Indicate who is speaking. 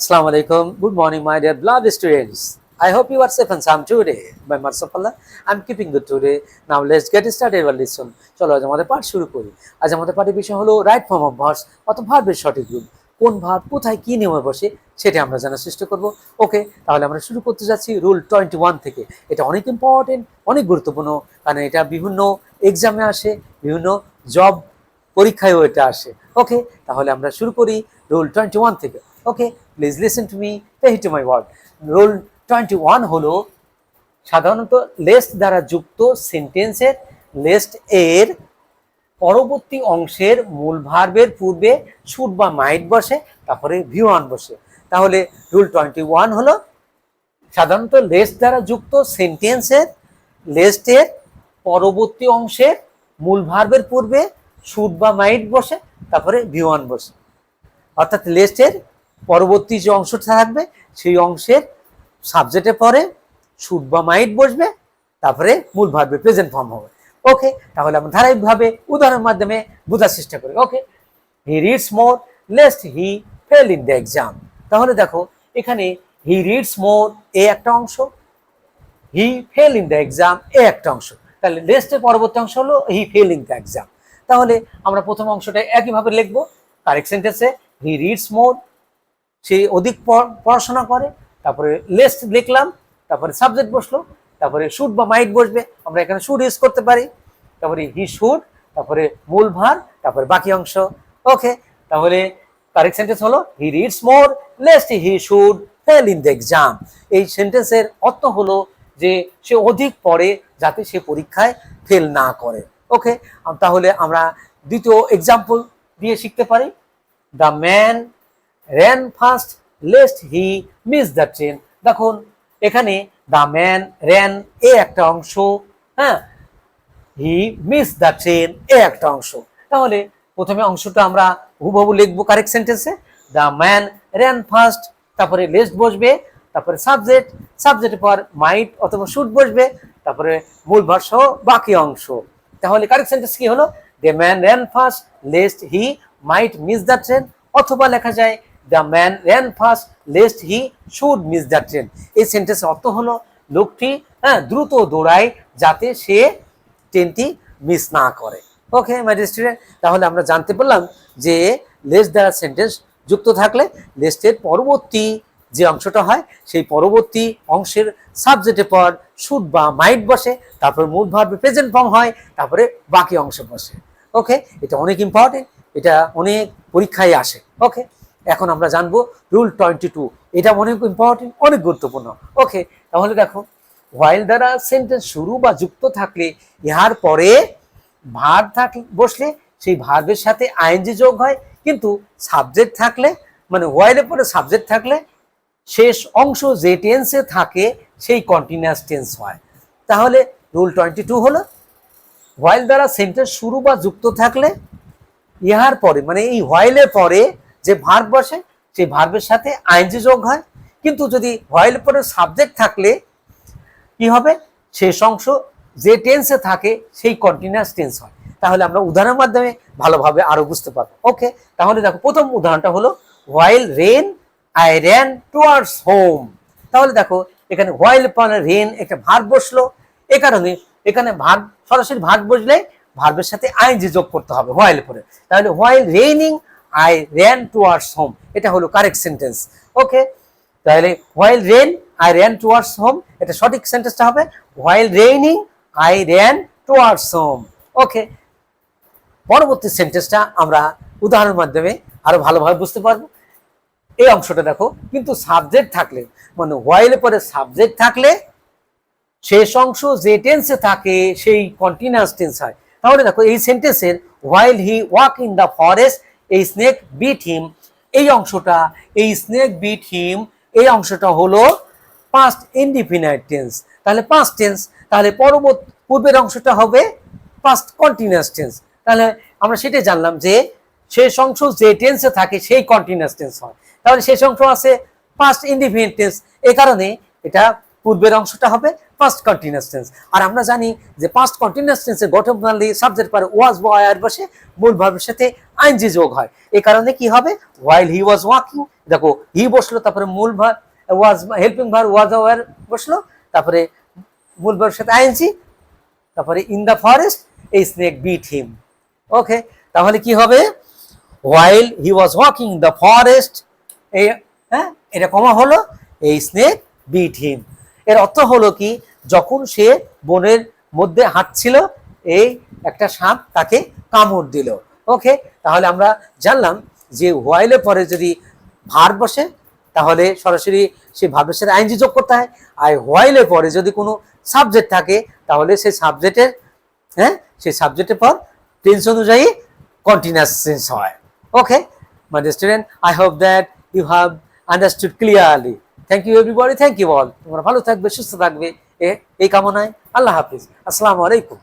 Speaker 1: Assalamu alaikum. Good morning, my dear beloved students. I hope you are safe and sound today. By mercy of Allah, I'm keeping good today. Now let's get started our lesson. চলো আজ আমাদের পাঠ শুরু করি। আজ আমাদের পাঠের বিষয় হলো রাইট ফর্ম অফ ভার্বস অর্থাৎ ভার্বের সঠিক রূপ। কোন ভার্ব কোথায় কি নিয়মে বসে সেটা আমরা জানার চেষ্টা করব। ওকে, তাহলে আমরা শুরু করতে যাচ্ছি রুল 21 থেকে। এটা অনেক ইম্পর্টেন্ট, অনেক গুরুত্বপূর্ণ, কারণ এটা বিভিন্ন এক্সামে আসে, বিভিন্ন জব পরীক্ষায়ও এটা আসে। ওকে, তাহলে আমরা শুরু করি রুল 21 থেকে। Okay, please listen to me, pay to my word. Rule 21 হলো সাধারণত লেস্ট দ্বারা যুক্ত সেন্টেন্সের লেস্ট এর পরবর্তী অংশের মূল ভার্বের পূর্বে শুড বা মাইট বসে, তারপরে ভিউ অন বসে। তাহলে রুল 21 হলো সাধারণত লেস্ট দ্বারা যুক্ত সেন্টেন্সের লেস্টের পরবর্তী অংশের মূল ভার্বের পূর্বে শুড বা মাইট বসে, তারপরে ভিউ অন বসে। অর্থাৎ লেস্টের পরবর্তী যে অংশটা থাকবে সেই অংশের সাবজেক্টে পরে শুড বা মাইট বসবে, তারপরে মূল ভার্বে প্রেজেন্ট ফর্ম হবে। ওকে, তাহলে আমরা ধারাবাহিকভাবে উদাহরণের মাধ্যমে বোঝার চেষ্টা করি। Okay, he reads more lest he fell in the exam. তাহলে দেখো এখানে হি রিডস মোর এ একটা অংশ, he fell in the exam এ একটা অংশ। তাহলে লেস্টের পরবর্তী অংশ হলো he fell in the exam. তাহলে আমরা প্রথম অংশটা একইভাবে লিখবো কারেক্ট সেন্টেন্সে। হি রিডস মোর, সে অধিক পড়াশোনা করে, তারপরে লেস্ট লিখলাম, তারপরে সাবজেক্ট বসলো, তারপরে শুড বা মাইট বসবে, আমরা এখানে শুড ইউজ করতে পারি, তারপরে হি শুড, তারপরে মূল ভার, তারপরে বাকি অংশ। ওকে, তাহলে কারেক্ট সেন্টেন্স হলো হি reads more lest he should fail in the exam. এই সেন্টেন্সের অর্থ হলো যে সে অধিক পড়ে যাতে সে পরীক্ষায় ফেল না করে। ওকে, তাহলে আমরা দ্বিতীয় এক্সাম্পল দিয়ে শিখতে পারি। The man ran fast lest he miss the train। দেখুন এখানে দ্য ম্যান ran এ একটা অংশ, হ্যাঁ, হি মিস দ্য ট্রেন এ একটা অংশ। তাহলে প্রথমে অংশটা আমরা হুবহু লিখবো কারেক্ট সেন্টেন্সে। দ্য ম্যান ran fast, তারপরে লেস্ট বসবে, তারপরে সাবজেক্ট, সাবজেক্টের পর মাইট অথবা শুড বসবে, তারপরে মূল ভার সহ বাকি অংশ। তাহলে কারেক্ট সেন্টেন্স কি হলো? The man ran fast lest he might miss the train, অথবা লেখা যায় the man ran fast lest he should miss the train। এই সেন্টেন্সের অর্থ হলো লোকটি দ্রুত দৌড়ায় যাতে সে ট্রেনটি মিস না করে। ওকে মাই ডিয়ার স্টুডেন্ট, তাহলে আমরা জানতে পারলাম যে লেস্ট দ্বারা সেন্টেন্স যুক্ত থাকলে লেস্টের পরবর্তী যে অংশটা হয় সেই পরবর্তী অংশের সাবজেক্টের পর শুড বা মাইট বসে, তারপর মূল ভার্বে প্রেজেন্ট ফর্ম হয়, তারপরে বাকি অংশ বসে। ওকে, এটা অনেক ইম্পর্টেন্ট, এটা অনেক পরীক্ষায় আসে। ওকে, এখন আমরা জানবো রুল 22। এটা অনেক ইম্পর্টেন্ট, অনেক গুরুত্বপূর্ণ। ওকে, তাহলে দেখো হোয়াইল দ্বারা সেন্টেন্স শুরু বা যুক্ত থাকলে ইহার পরে ভার্ব থাকলে বসলে সেই ভার্বের সাথে আইএনজি যোগ হয়, কিন্তু সাবজেক্ট থাকলে মানে হোয়াইলের পরে সাবজেক্ট থাকলে শেষ অংশ যে টেন্সে থাকে সেই কন্টিনিউয়াস টেন্স হয়। তাহলে রুল 22 হলো হোয়াইল দ্বারা সেন্টেন্স শুরু বা যুক্ত থাকলে ইহার পরে মানে এই হোয়াইলের পরে যে ভার্ব বসে সেই ভার্বের সাথে আইএনজি যোগ হয়, কিন্তু যদি হোয়াইলের পরে সাবজেক্ট থাকলে কি হবে? শেষ অংশ যে টেন্সে থাকে সেই কন্টিনিউয়াস টেন্স হয়। তাহলে আমরা উদাহরণের মাধ্যমে ভালোভাবে আরো বুঝতে পারবো। ওকে, তাহলে দেখো প্রথম উদাহরণটা হলো while rain I ran towards home. তাহলে দেখো এখানে হোয়াইল পরে রেন একটা ভার্ব বসলো, এ কারণে এখানে ভার্ব সরাসরি ভার্ব বসলে ভার্বের সাথে আইএনজি যোগ করতে হবে হোয়াইল পরে। তাহলে while raining I ran towards home, এটা হলো কারেক্ট সেন্টেন্স। ওকে, তাহলে while rain I ran towards home, এটা সঠিক সেন্টেন্সটা হবে while raining I ran towards home. Okay, পরবর্তী সেন্টেন্সটা আমরা উদাহরণের মাধ্যমে আরো ভালোভাবে বুঝতে পারবো। এই অংশটা দেখো, কিন্তু সাবজেক্ট থাকলে মানে হোয়াইলের পরে সাবজেক্ট থাকলে শেষ অংশ যে টেন্সে থাকে সেই কন্টিনিউয়াস টেন্স হয়। তাহলে দেখো এই সেন্টেন্সের while he walk in the forest a snake bit him, এই অংশটা এই স্নেক বিট হিম এই অংশটা হলো পাস্ট ইনডিফিনাইট টেন্স। তাহলে পাস্ট টেন্স, তাহলে পূর্বের অংশটা হবে পাস্ট কন্টিনিউয়াস টেন্স। তাহলে আমরা সেটাই জানলাম যে শেষ অংশ যে টেন্সে থাকে সেই কন্টিনিউয়াস টেন্স হয়। তাহলে শেষ অংশ আছে পাস্ট ইনডিফিনাইট টেন্স, এই কারণে এটা পূর্বের অংশটা হবে পাস্ট কন্টিনিউয়াস টেন্স। আর আমরা জানি যে পাস্ট কন্টিনিউয়াস টেন্সে গঠনপ্রণালী সাবজেক্ট পরে ওয়াজ বা আর বসে, মূল ভার্বের সাথে আইএনজি যোগ হয়। এই কারণে কি হবে, হোয়াইল হি ওয়াজ ওয়াকিং, দেখো হি বসলো, তারপরে মূল verb was, helping verb was were বসলো, তারপরে মূল ভার্বের সাথে আইএনজি, তারপরে in the forest a snake bit him. Okay, তাহলে কি হবে, while he was walking the forest, এই হ্যাঁ এটা কমা হলো, এই স্নেক বিট হিম। এর অর্থ হলো কি, যখন সে বনের মধ্যে হাঁটছিল এই একটা সাপ তাকে কামড় দিল। ওকে, তাহলে আমরা জানলাম যে হোয়াইলের পরে যদি ভার্ব বসে তাহলে সরাসরি সেই ভার্বের সাথে আইএনজি যোগ করতে হয়, আর হোয়াইলের পরে যদি কোনো সাবজেক্ট থাকে তাহলে সেই সাবজেক্টের সেই সাবজেক্টের পর টেন্স অনুযায়ী কন্টিনিউয়াস টেন্স হয়। ওকে my dear student, I hope that you have understood clearly. Thank you everybody, thank you all. তোমরা ভালো থাকবে, সুস্থ থাকবে এই কামনায়। আল্লাহ হাফিজ, আসসালামু আলাইকুম।